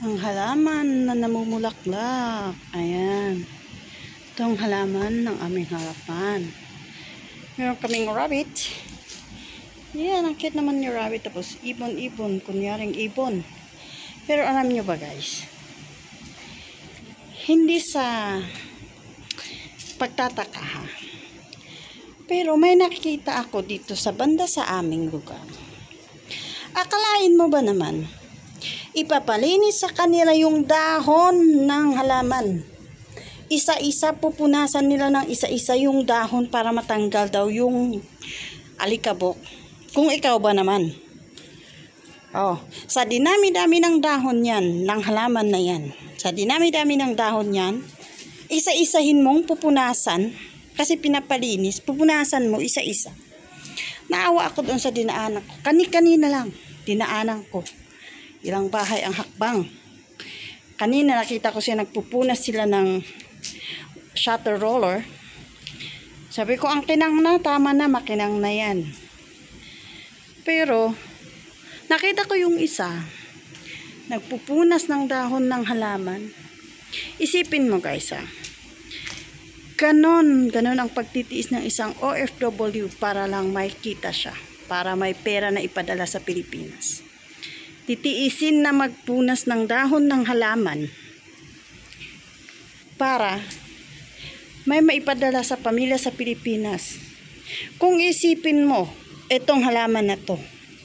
Ang halaman na namumulaklak. Ayan. Itong halaman ng aming harapan. Meron kaming rabbit. Yan, ang cute naman yung rabbit. Tapos ibon-ibon. Kunyaring ibon. Pero alam nyo ba guys? Hindi sa pagtataka ha. Pero may nakikita ako dito sa banda sa aming lugar. Akalain mo ba naman, ipapalinis sa kanila yung dahon ng halaman. Isa-isa pupunasan nila ng isa-isa yung dahon para matanggal daw yung alikabok. Kung ikaw ba naman? Sa dinami-dami ng dahon yan, ng halaman na yan. Sa dinami-dami ng dahon yan, isa-isahin mong pupunasan. Kasi pinapalinis, pupunasan mo isa-isa. Naawa ako doon sa dinaanan ko. Kani-kanina lang, dinaanan ko. Ilang bahay ang hakbang. Kanina nakita ko siya, nagpupunas sila ng shutter roller. Sabi ko, ang kinang na, tama na, makinang na yan. Pero, nakita ko yung isa, nagpupunas ng dahon ng halaman. Isipin mo guys ganon ang pagtitiis ng isang OFW para lang may kita siya, para may pera na ipadala sa Pilipinas. Titiisin na magpunas ng dahon ng halaman para may maipadala sa pamilya sa Pilipinas. Kung isipin mo, etong halaman na to,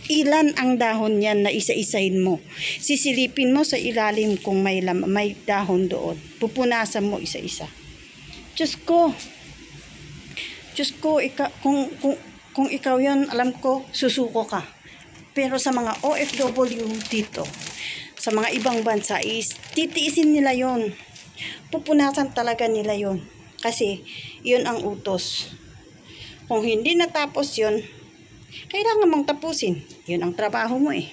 ilan ang dahon yan na isa-isahin mo? Sisilipin mo sa ilalim kung may dahon doon. Pupunasan mo isa-isa. Diyos ko, kung ikaw yan, alam ko, susuko ka. Pero sa mga OFW dito, sa mga ibang bansa, titiisin nila yon. Pupunasan talaga nila yon. Kasi, yun ang utos. Kung hindi natapos yon, kailangan mong tapusin. Yun ang trabaho mo eh.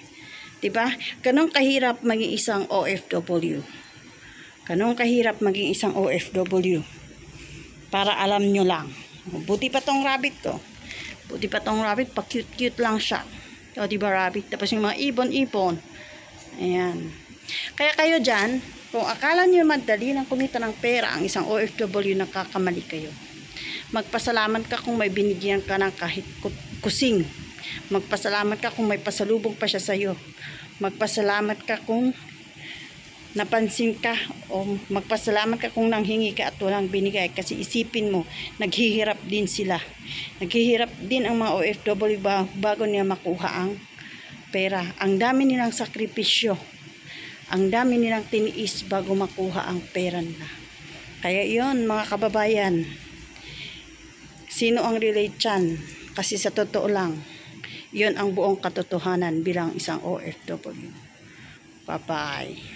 Diba? Ganong kahirap maging isang OFW. Ganong kahirap maging isang OFW. Para alam nyo lang. Buti pa tong rabbit ko. Buti pa tong rabbit, pa cute-cute lang siya. O diba rabbit? Tapos yung mga ibon-ibon. Ayan. Kaya kayo dyan, kung akala nyo madali lang kumita ng pera ang isang OFW, nakakamali kayo. Magpasalamat ka kung may binigyan ka ng kahit kusing. Magpasalamat ka kung may pasalubong pa siya sa'yo. Magpasalamat ka kung napansin ka, o magpasalamat ka kung nanghingi ka at walang binigay. Kasi isipin mo, naghihirap din sila. Naghihirap din ang mga OFW bago niya makuha ang pera. Ang dami nilang sakripisyo. Ang dami nilang tiniis bago makuha ang pera nila. Kaya yon mga kababayan, sino ang relate dyan? Kasi sa totoo lang, yon ang buong katotohanan bilang isang OFW. Bye-bye.